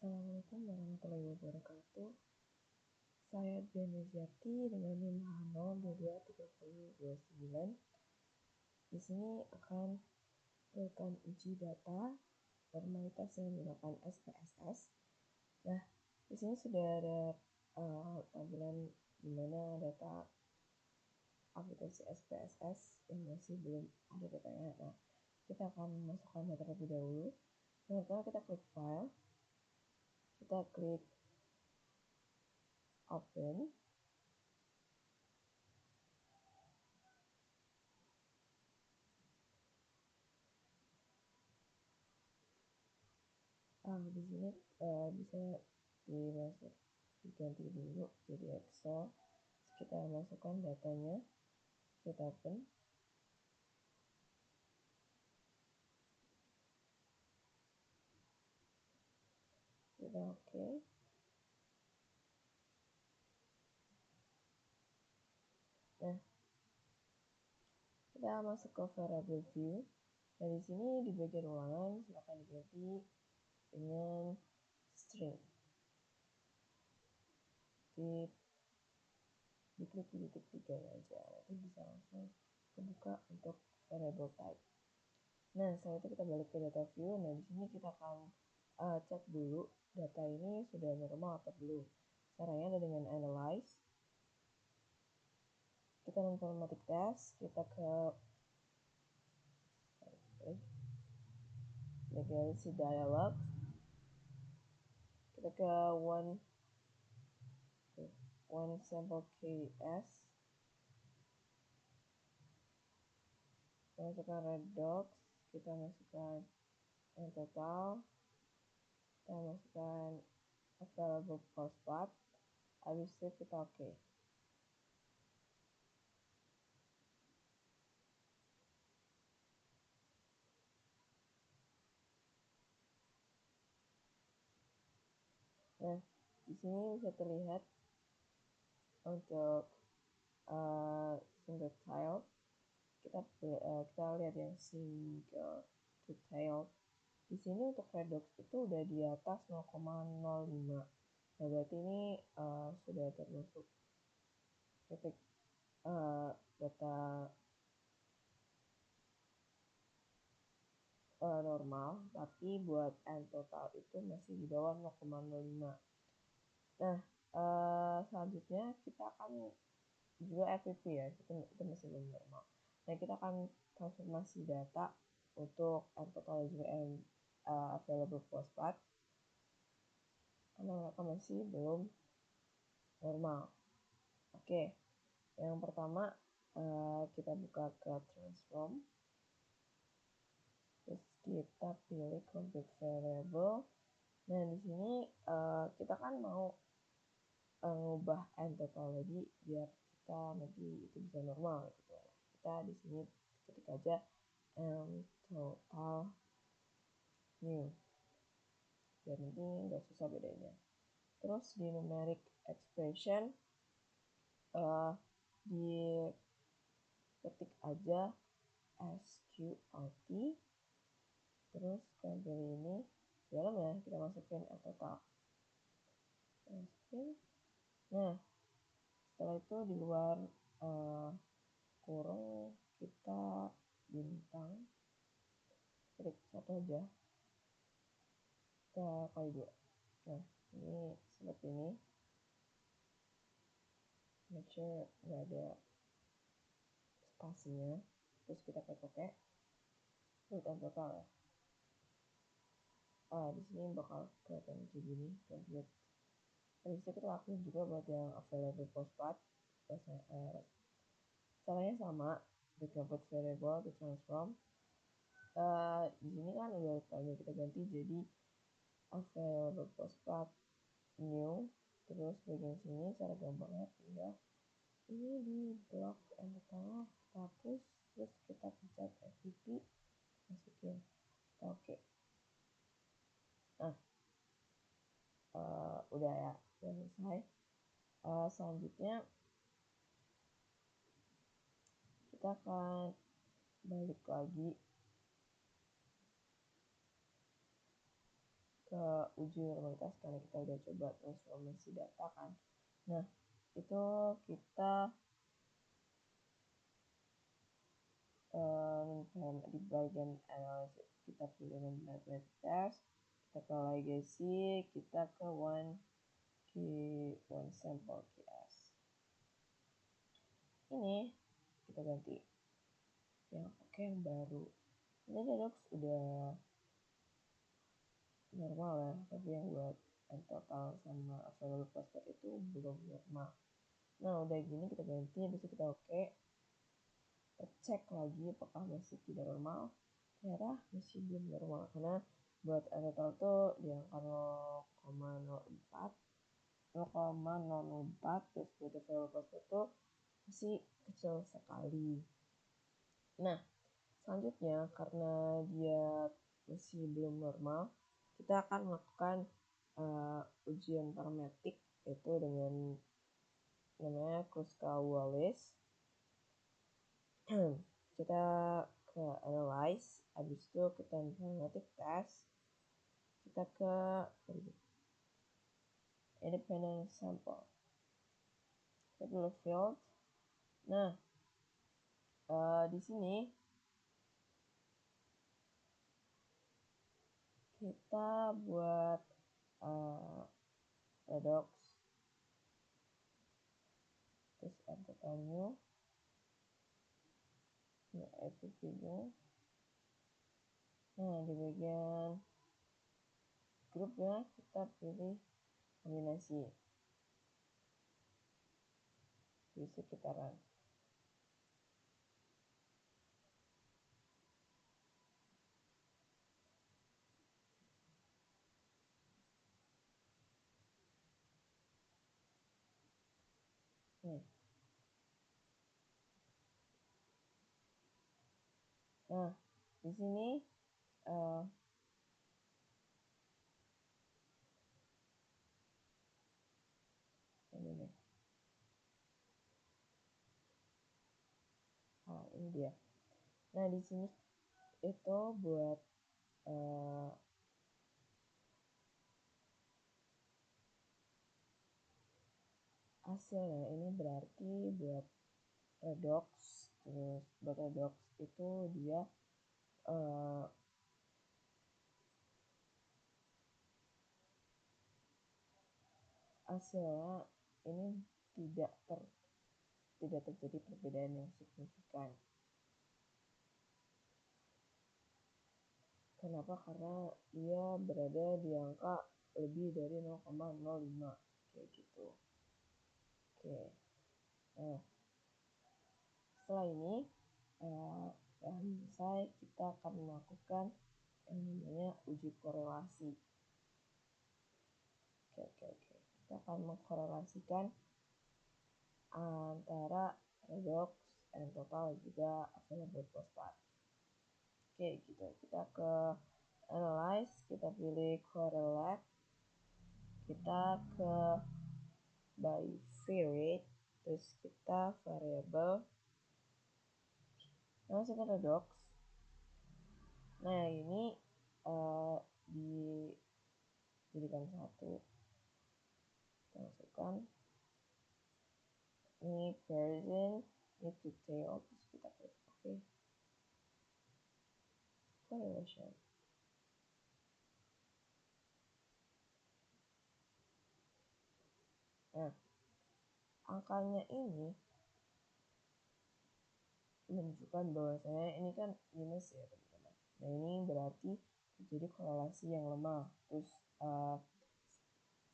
Assalamualaikum warahmatullahi wabarakatuh. Saya Diana Jati dengan NIM H0223029. Di sini akan melakukan uji data formalitas yang menggunakan SPSS. Nah, di sini sudah ada tampilan di mana data aplikasi SPSS yang masih belum ada datanya. Nah, kita akan masukkan data terlebih dahulu. Pertama kita klik file, kita klik open. Di sini bisa diganti dulu jadi Excel. Kita masukkan datanya, kita open. Kita oke. Nah, kita masuk ke variable view. Nah, di sini di bagian ulangan silakan diganti dengan string. Diklik di titik 3 aja, nanti bisa langsung kebuka untuk variable type. Nah, setelah itu kita balik ke data view. Nah, di sini kita akan cek dulu data ini sudah normal atau belum. Caranya ada dengan analyze. Kita informatic test, kita ke legacy dialog, kita ke one sample case, kita masukkan redox, kita masukkan yang total, kita masukkan available postpath, habis itu kita oke. Nah, di sini bisa terlihat untuk single tile, kita lihat yang single to tile. Di sini untuk redox itu udah di atas 0,05. Nah, berarti ini sudah termasuk titik data normal, tapi buat n total itu masih di bawah 0,05. Nah, selanjutnya kita akan juga FPP ya, itu masih belum normal. Nah, kita akan transformasi data untuk n total juga available postpath karena mereka masih belum normal. Oke, yang pertama kita buka ke transform, terus kita pilih complete variable. Nah, di sini kita kan mau ngubah n total lagi biar kita nanti itu bisa normal gitu. Kita di sini ketik aja n total new biar nanti nggak susah bedanya. Terus di numeric expression di ketik aja sqrt, terus kita pilih ini dalam ya, kita masukin n total, masukin. Nah, setelah itu di luar kurung kita bintang, klik satu aja, kita kali 2. Nah, ini seperti ini, make sure nggak ada spasinya, terus kita klik oke. Udah total ya. Di sini bakal kelihatan kayak gini, complete. Habis itu kita lakuin juga buat yang available postpath. Caranya sama, di complete variable, di transform. Di sini kan udah kita ganti jadi available postpath new. Terus bagian sini cara gampangnya tinggal ini di blok yang pertama kita hapus, terus kita pencet FTP, masukin, oke. Nah, udah ya, udah selesai. Selanjutnya kita akan balik lagi ke uji normalitas karena kita udah coba transformasi data kan. Nah, itu kita di bagian analysis kita pilih non-mathematic test, kita ke legacy, kita ke one sample QS. Ini kita ganti yang yang baru. Ini Redox udah normal ya, tapi yang buat total sama available prospect itu belum normal. Nah udah gini kita ganti, habis itu kita oke. Kita cek lagi apakah masih tidak normal. Ternyata masih belum normal karena buat total tuh di angka 0,04 terus buat available prospect tuh masih kecil sekali. Nah selanjutnya karena dia masih belum normal, kita akan melakukan ujian parametrik yaitu dengan namanya Kruskal-Wallis. Kita ke analyze, habis itu kita parametric test, kita ke independent sample, kita pilih field. Nah di sini kita buat redox, terus enter new, FPV-nya. Nah di bagian grupnya kita pilih kombinasi, di sekitaran. Nah di sini ini nih. Ini dia. Nah di sini itu buat hasilnya ini berarti buat redox, terus buat redox itu dia hasilnya ini tidak terjadi perbedaan yang signifikan. Kenapa? Karena dia berada di angka lebih dari 0,05 kayak gitu. Oke. Nah, setelah ini selesai, kita akan melakukan yang namanya uji korelasi. Oke. Kita akan mengkorelasikan antara redox and total juga available phosphat. Oke, gitu. Kita ke analyze, kita pilih correlate, kita ke bivariate, terus kita variable, masukkan redox. Nah ini dijadikan satu, kita masukkan ini version, ini to tail, terus kita klik oke. Correlation. Nah angkanya ini menunjukkan bahwasanya ini kan minus ya teman-teman. Nah ini berarti terjadi korelasi yang lemah. Terus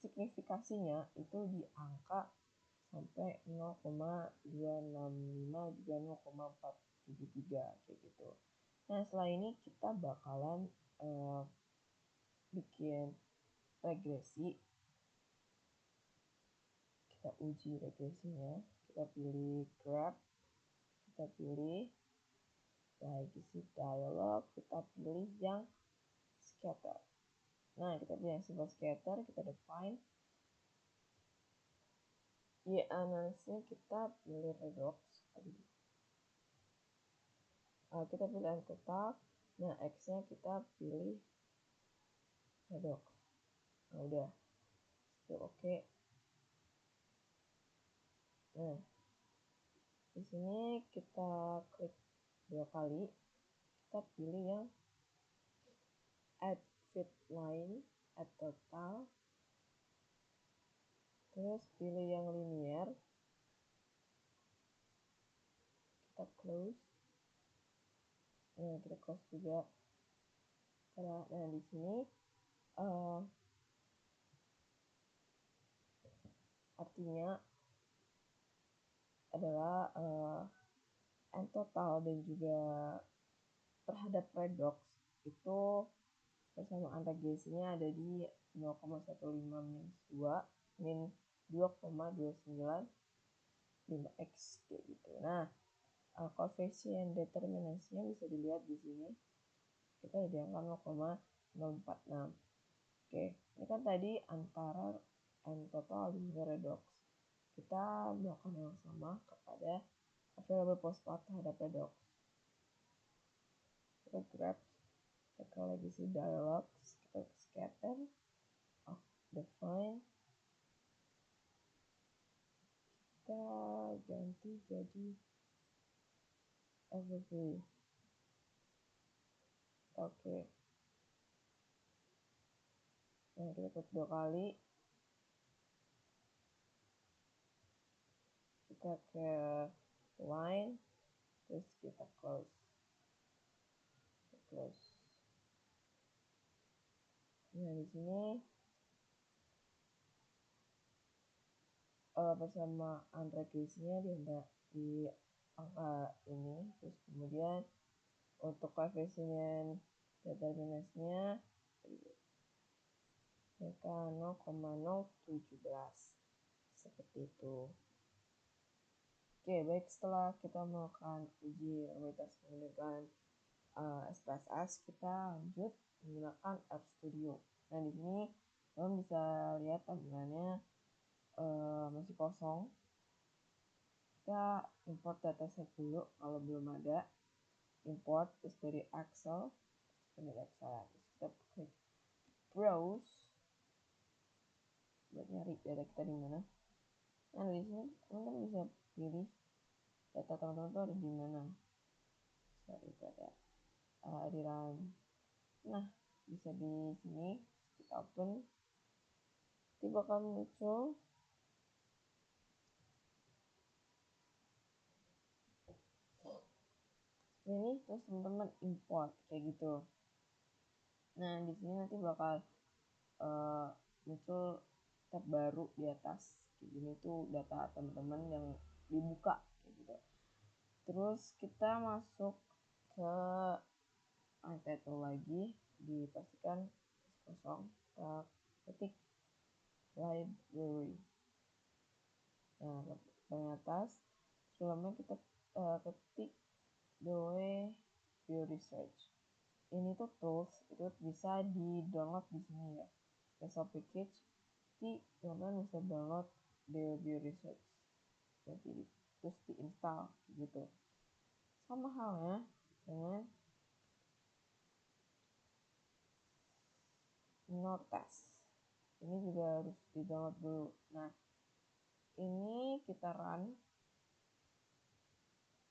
signifikasinya itu di angka sampai 0,265 juga 0,473 kayak gitu. Nah setelah ini kita bakalan bikin regresi. Kita uji regresinya, kita pilih graph, kita pilih legacy dialog, kita pilih yang scatter. Nah kita pilih yang simple scatter, kita define analysis, kita pilih redox, kita pilih total. Nah X nya kita pilih redox. Nah, udah itu oke. Nah, di sini kita klik 2 kali, kita pilih yang add fit line, add total, terus pilih yang linear, kita close. Nah, kita close juga. Nah, di sini artinya adalah end total dan juga terhadap redox itu persamaan regresinya ada di 0,15 minus 2 min 2,295x kayak gitu. Nah, koefisien determinasinya bisa dilihat di sini. Kita ada di angka 0,046. Oke, ini kan tadi antara end total dan juga redox. Kita melakukan yang sama kepada available postpart terhadap redox. Kita grab, kita legacy dialog, kita scatter, define, kita ganti jadi FFP. Oke. Nah, kita klik 2 kali. Kita ke line, terus kita close. Nah, di sini persamaan regresinya di angka ini, terus kemudian untuk koefisien determinasinya mereka 0,017 seperti itu. Oke, baik, setelah kita melakukan uji probabilitas menggunakan SPSS, kita lanjut menggunakan RStudio. Nah, di sini kalian bisa lihat tampilannya masih kosong. Kita import dataset dulu kalau belum ada. Import terus dari Excel, terus kita klik browse buat nyari data kita di mana. Nah, di sini teman-teman bisa pilih data teman-teman itu ada di mana. Itu ada di RAM. Nah, bisa di sini kita open, nanti bakal muncul ini, terus teman-teman import kayak gitu. Nah, di sini nanti bakal muncul tab baru di atas kayak gini tuh data teman-teman yang dibuka kayak gitu. Terus kita masuk ke title lagi, dipastikan kosong, kita ketik library. Nah, paling atas sebelumnya kita ketik Doe Bioresearch. Ini tuh tools, itu bisa di download di sini ya, desktop package. Jadi teman-teman bisa download Doe Bioresearch, jadi terus diinstal gitu. Sama halnya dengan Notepad, ini juga harus di download dulu. Nah, ini kita run,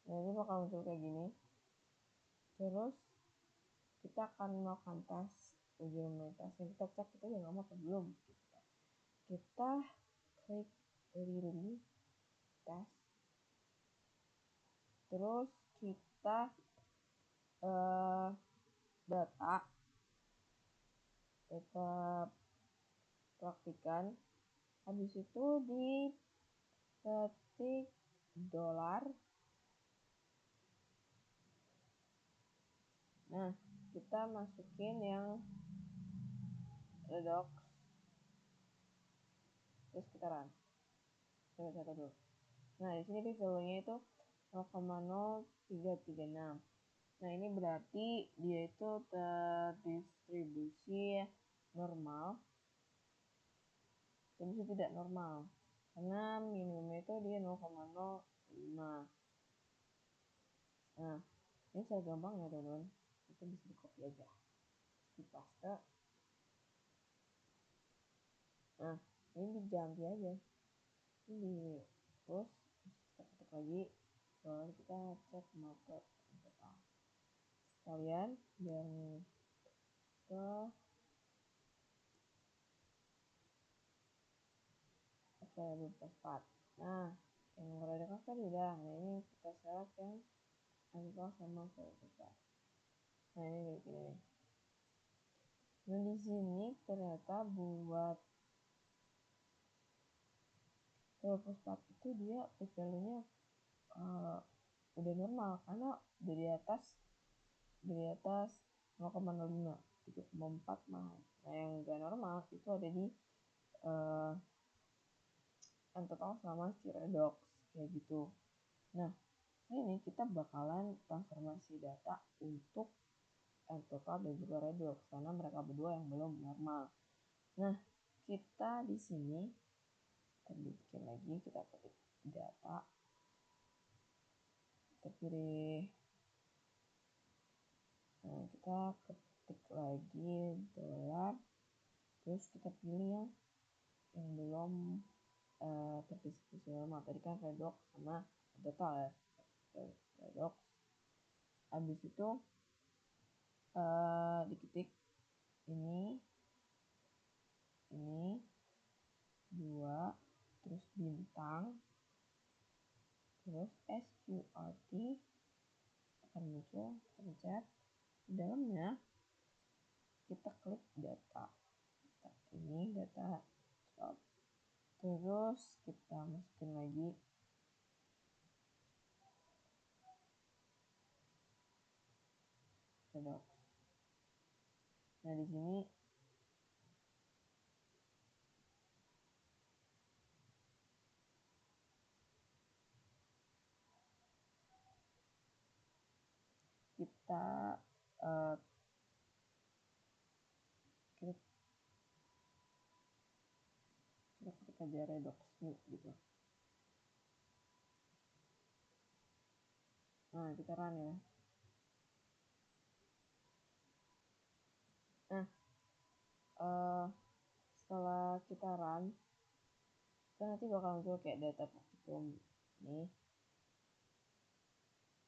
nah ini bakal muncul kayak gini. Terus kita akan melakukan tes uji implementasi. Kita cek kita udah ngomong atau belum. Kita klik Lily tes, terus kita data kita praktikan, habis itu di ketik dolar. Nah, kita masukin yang redox, terus kita run. Coba satu dulu. Nah, di sini value-nya itu 0,0336. Nah, ini berarti dia itu terdistribusi normal, tapi tidak normal. Karena minimumnya itu dia 0,05. Nah, ini saya gampang ya teman-teman. Itu bisa di copy aja. Di paste. Nah, ini diganti aja. Ini terus kita ketik lagi. Lalu kita cek mapper total. Sekalian yang ke variable postpart. Nah, yang radikal kan udah. Nah, ini kita select yang radikal sama variable postpart. Nah, ini kayak gini nih. Nah, di sini ternyata buat variable postpart itu dia value-nya udah normal karena dari atas 0,05 3,4 malah. Nah, yang gak normal itu ada di yang total sama si redox kayak gitu. Nah, ini kita bakalan transformasi data untuk total dan juga redox karena mereka berdua yang belum normal. Nah, kita di sini bikin lagi, kita ketik data, kita pilih, nah kita ketik lagi dolar, terus kita pilih yang belum terdistribusi normal. Tadi kan redox sama total ya, redox. Habis itu diketik ini 2, terus bintang, terus sqrt akan muncul, pencet di dalamnya, kita klik data. Ini data stop, terus kita masukin lagi redox. Nah, di sini kita ketik aja redox new gitu. Nah, kita run ya. Nah, setelah kita run, kita nanti bakal muncul kayak data praktikum nih.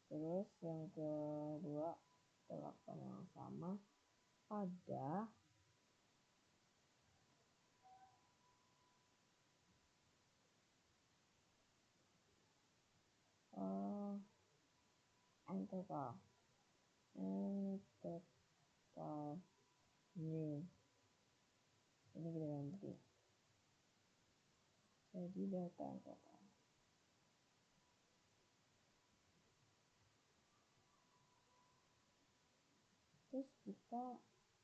Terus yang kedua, kita lakukan yang sama pada total new. Ini kita ganti jadi data total. Terus kita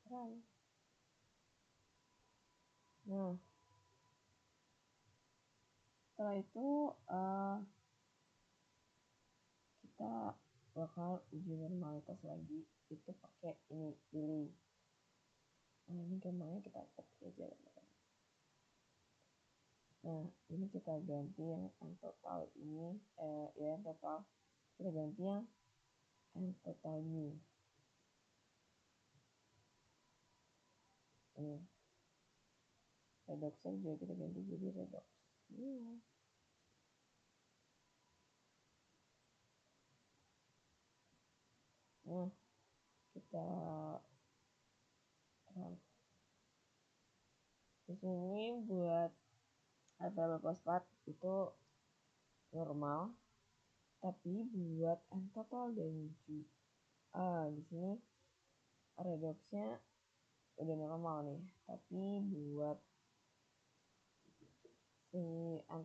run. Nah, setelah itu kita bakal uji normalitas lagi, itu pakai ini pilih. Nah, ini gampangnya kita copy aja. Nah, ini kita ganti yang total ini ya total, kita ganti yang total new. Ini redoxnya juga kita ganti jadi redox new. Nah, kita di sini buat variable postpart itu normal, tapi buat total dan juga di sini redoxnya udah normal nih, tapi buat si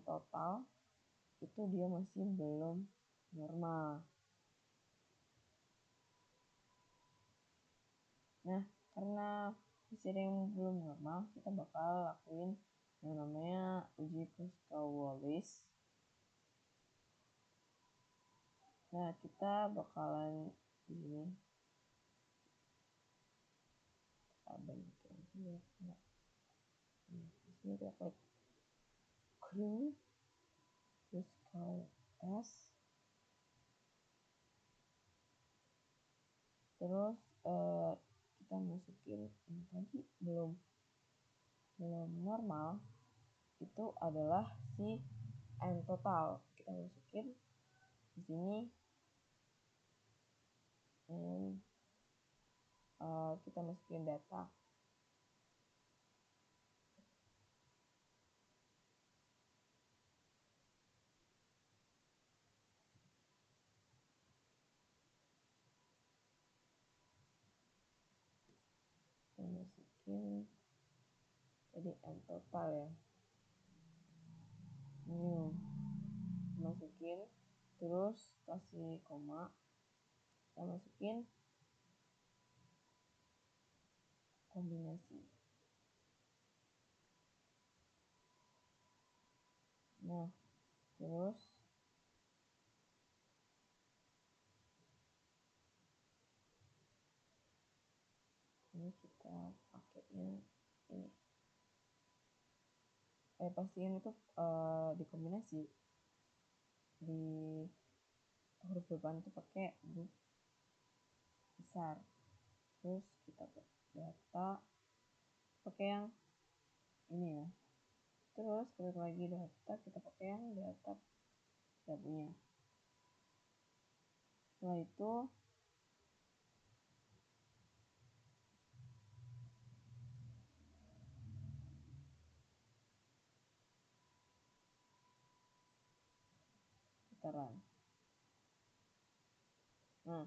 total itu dia masih belum normal. Nah, karena masih ada yang belum normal, kita bakal lakuin yang namanya uji Kruskal-Wallis. Nah, kita bakalan di sini di sini kita klik Kruskal-S, terus kita masukin ini tadi belum normal, itu adalah si n total. Kita masukin di sini and kita masukin data. Kita masukin jadi n total ya, new, masukin, terus kasih koma, kita masukin kombinasi. Nah, terus ini kita pakainya ini. Pastiin itu dikombinasi di huruf depan itu pakai huruf besar. Terus kita data pakai yang ini ya. Terus klik lagi data, kita pakai yang data kita punya. Setelah itu kita run. Nah,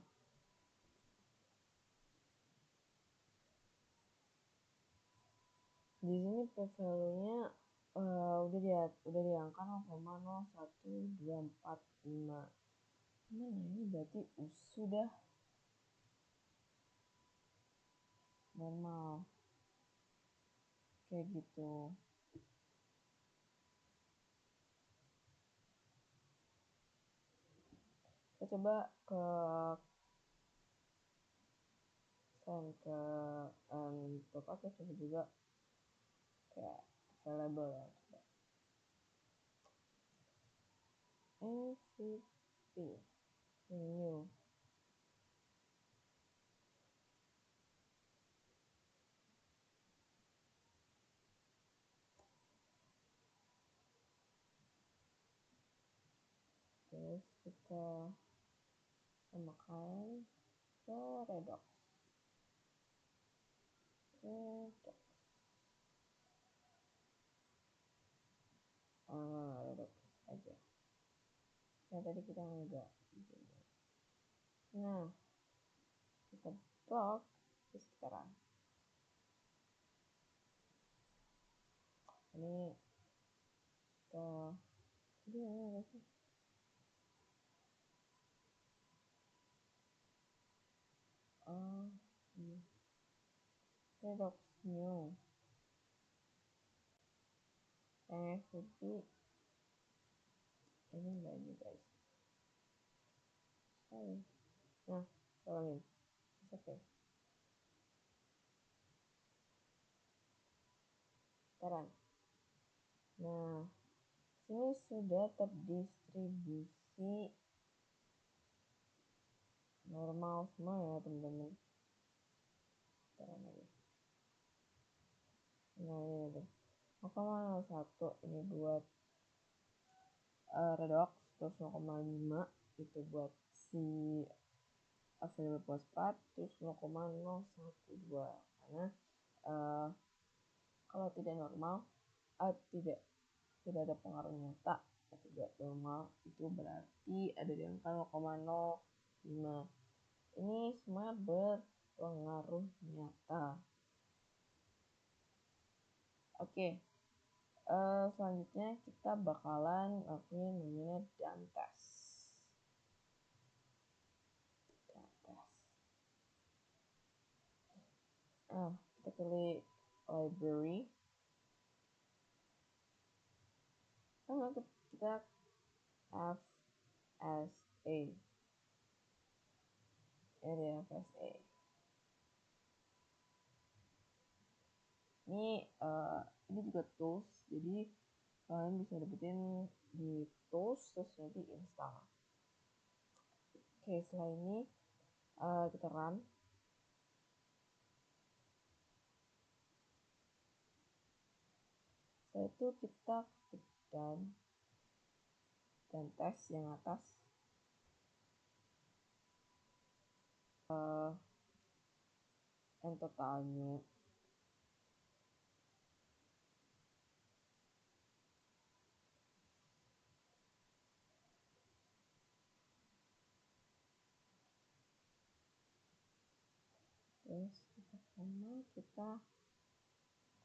di sini p-value-nya udah diangkat 0,01245. Mana ini berarti sudah normal kayak gitu. Kita coba ke total, kita coba juga kayak available ya. Coba MVP new. Terus kita samakan ke redox. Redox aja. Nah, tadi kita enggak. Nah, kita blok, terus kita run. Ini kita ada sih. Redox new. MVP ini enggak ini guys. Sorry. Nah, tolongin. It's okay. Sekarang. Nah, sini sudah terdistribusi normal semua ya teman-teman. Sekarang lagi. Nah, ini deh. 0,01 ini buat redox, terus 0,5 itu buat si available postcard, terus 0,012 karena kalau tidak normal tidak ada pengaruh nyata, tidak normal itu berarti ada di angka 0,05. Ini semua berpengaruh nyata. Oke, selanjutnya kita bakalan lakuin namanya dump test. Kita pilih library. Sama kita FSA. Ini FSA. Ini juga tools, jadi kalian bisa dapetin di tools terus nanti install. Oke, setelah ini kita run. Setelah itu kita ketik dan tes yang atas yang totalnya. Terus kita koma, kita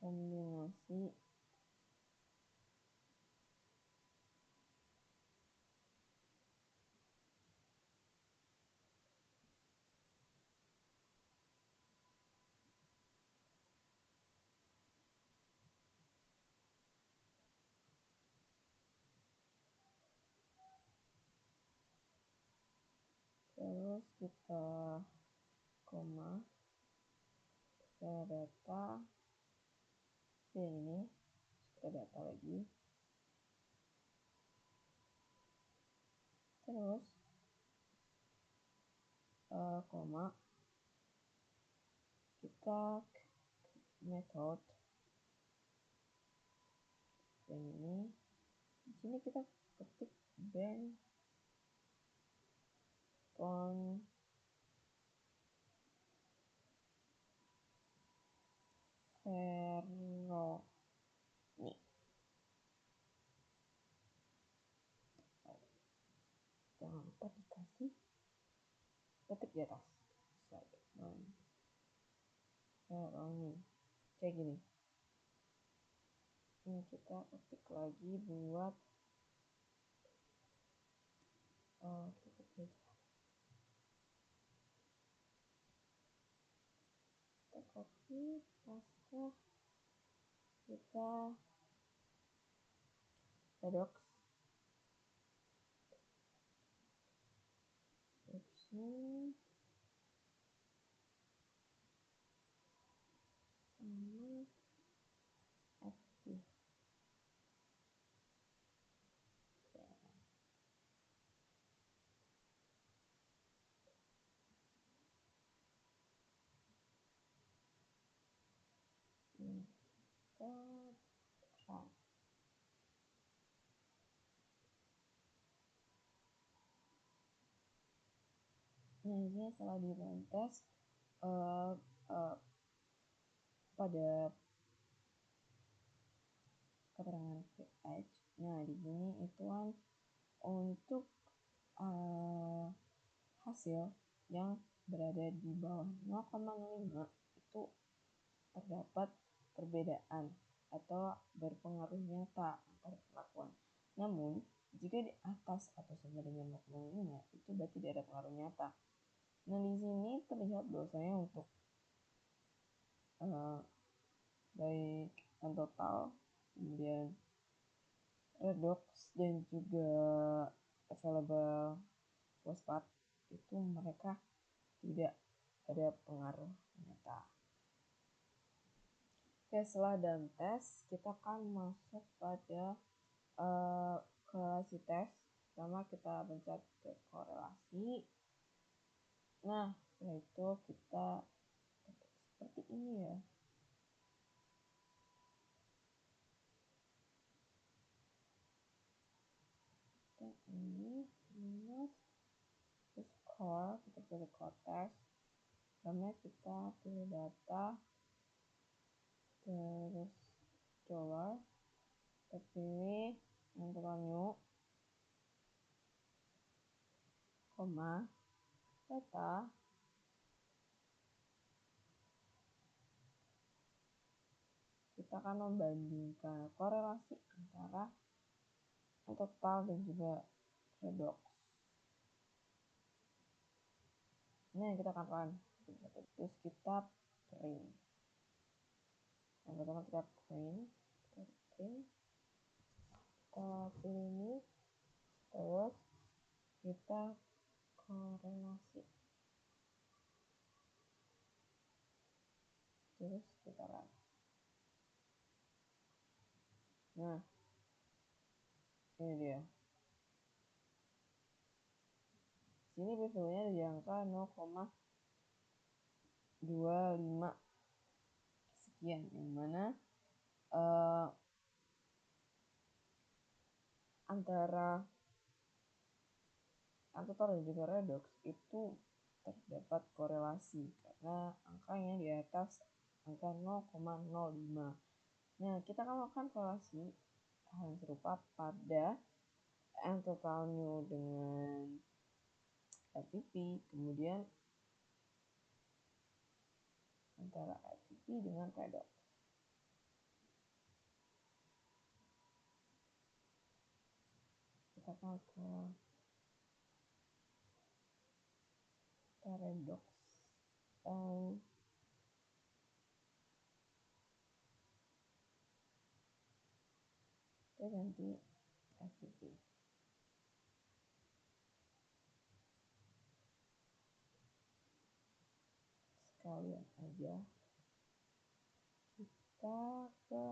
kombinasi terus kita koma, kita data ini, kita data lagi, terus koma, kita method yang ini, di sini kita ketik bank font Veroni. Jangan lupa dikasih ketik di atas. Veroni. Kayak gini. Ini kita ketik lagi buat kita copy, paste, kita redox option sama active. Kita try. Nah, ini setelah di run test pada keterangan pH. Nah, di sini itu kan untuk hasil yang berada di bawah 0,05 itu terdapat perbedaan atau berpengaruh nyata antara perlakuan. Namun, jika di atas atau sama dengan 0,5 itu berarti tidak ada pengaruh nyata. Nah, di sini terlihat bahwasanya untuk baik yang total, kemudian redox dan juga available fosfat itu mereka tidak ada pengaruh nyata. Oke, setelah dan tes kita akan masuk pada korelasi tes. Pertama kita mencari ke korelasi. Nah, setelah itu kita seperti ini ya. Dan ini minus score, kita pilih core test. Pertama kita pilih data, terus dollar, kita pilih yang new, koma, data, kita akan membandingkan korelasi antara total dan juga redox. Nah, kita akan run. Terus kita print. Yang pertama kita print, kita pilih ini, terus kita korelasi, terus kita run. Nah, ini dia. Sini behaviornya di angka 0,25 sekian, yang mana antara antotal dan juga redox itu terdapat korelasi karena angkanya di atas angka 0,05. Nah, kita akan melakukan korelasi hal yang serupa pada N total mu dengan FVP, kemudian antara FVP dengan redox. Kita akan ke redox. Kita ganti FVP. Sekalian aja kita ke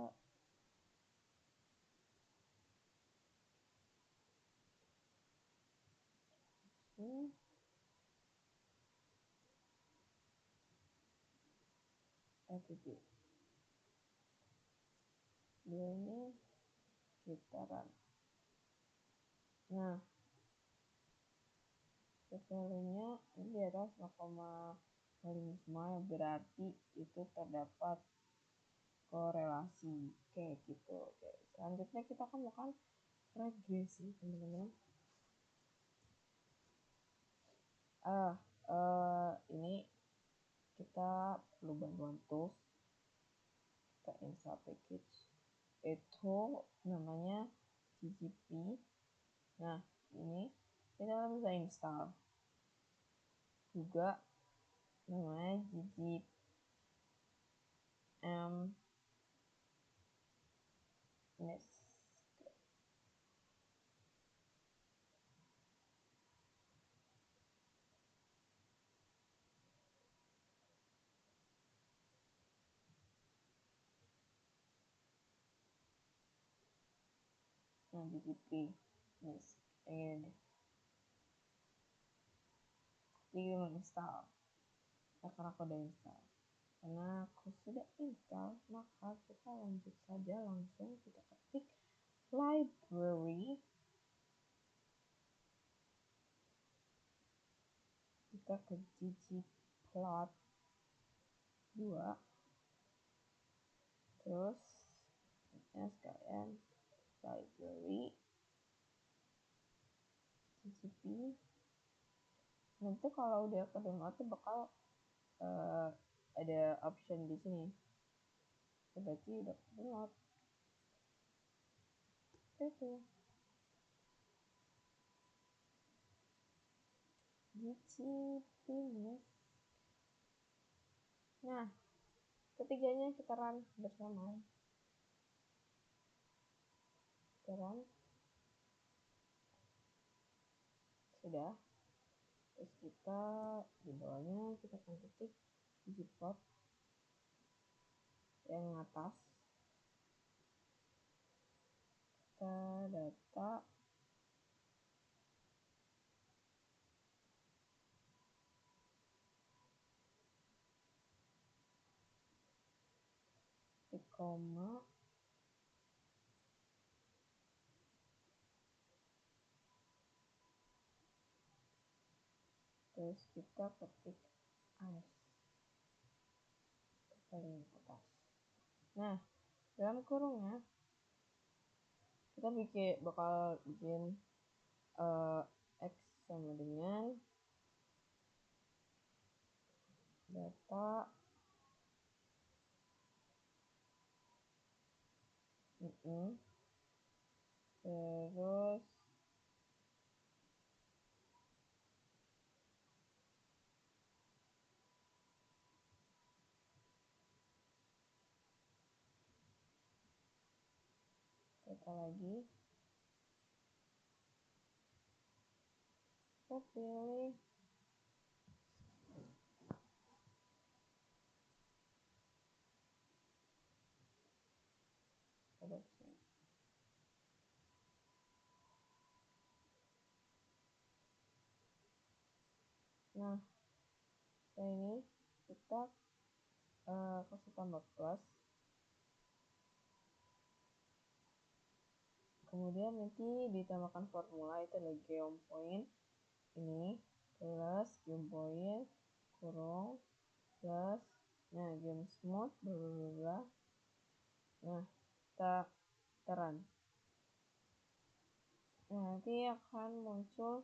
FVP. Dua ini kita run. Nah, value-nya ini di atas 0,5 berarti itu terdapat korelasi kayak gitu. Oke, selanjutnya kita akan melakukan regresi, teman-teman. Ini kita perlu bantuan tools. Kita install package itu namanya GGP. Nah, ini kita bisa install juga namanya ggpm-nest. Nah, GGP nest ini jadi menginstal. Nah, karena aku udah install, karena aku sudah install, maka kita lanjut saja langsung kita ketik library. Kita ke ggplot 2, terus ya sekalian library ggp. Nanti kalau udah ke download tuh bakal ada option di sini. Berarti udah ke download. Itu GGP nest. Nah, ketiganya kita run bersama. Kita run. Sudah. Terus kita di bawahnya kita akan ketik ggplot yang atas. Kita data koma terus kita ketik as paling atas. Nah, dalam kurungnya kita bakal bikin x sama dengan data terus data lagi, kita pilih adoption. Nah, ini kita kasih tambah plus kemudian nanti ditambahkan formula, itu adalah geom point ini plus geom point kurung plus geom smooth bla bla bla. Nah, kita run. Nah, nanti akan muncul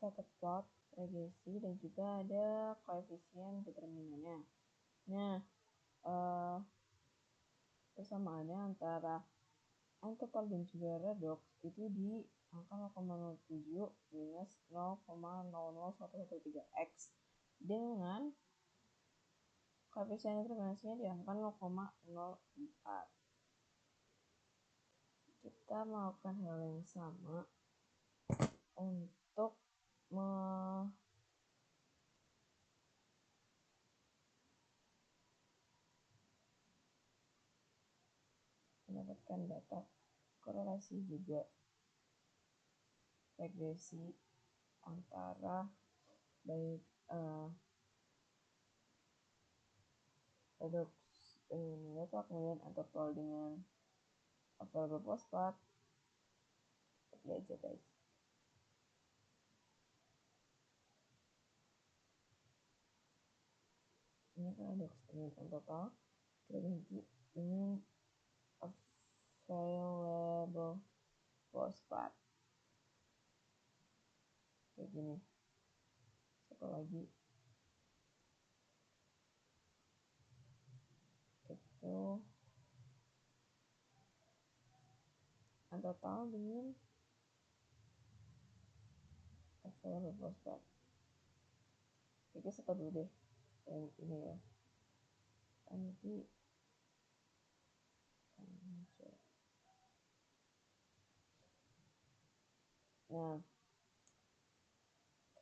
scatter plot, regresi, dan juga ada koefisien determinannya. Nah, persamaannya antara n total dan juga redox itu di angka 0,07 minus 0,00113x dengan koefisien determinasinya di angka 0,04. Kita melakukan hal yang sama untuk mendapatkan data korelasi juga regresi antara baik redox data kemudian antopol dengan available fosfat. Seperti aja guys. Ini kan redox dengan antopol, kita ganti dengan available fosfat kayak gini. Satu lagi itu total dengan available fosfat. Oke, satu dulu deh yang ini ya, nanti nah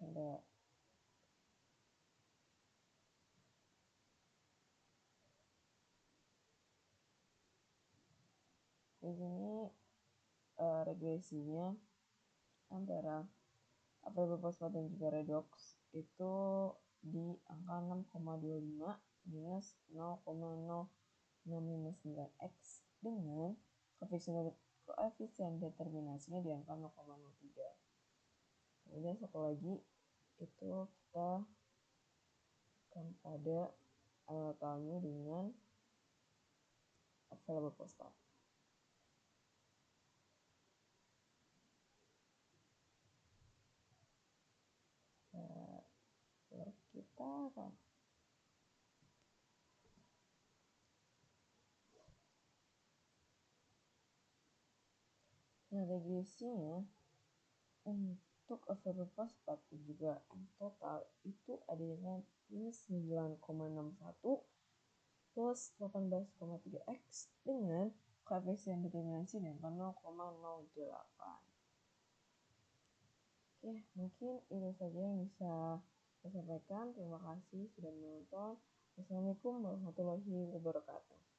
ada di sini regresinya antara available fosfat dan juga redox itu di angka 6,25 minus 0,0659x dengan koefisien determinasinya di angka 0,03. Kemudian satu lagi itu kita akan pada totalnya dengan available fosfat. Kita akan regresinya untuk available fosfat dan juga N total itu ada dengan minus 9,61 plus 18,3x dengan koefisien determinasi dengan 0,08. Oke, mungkin itu saja yang bisa saya sampaikan. Terima kasih sudah menonton. Wassalamualaikum warahmatullahi wabarakatuh.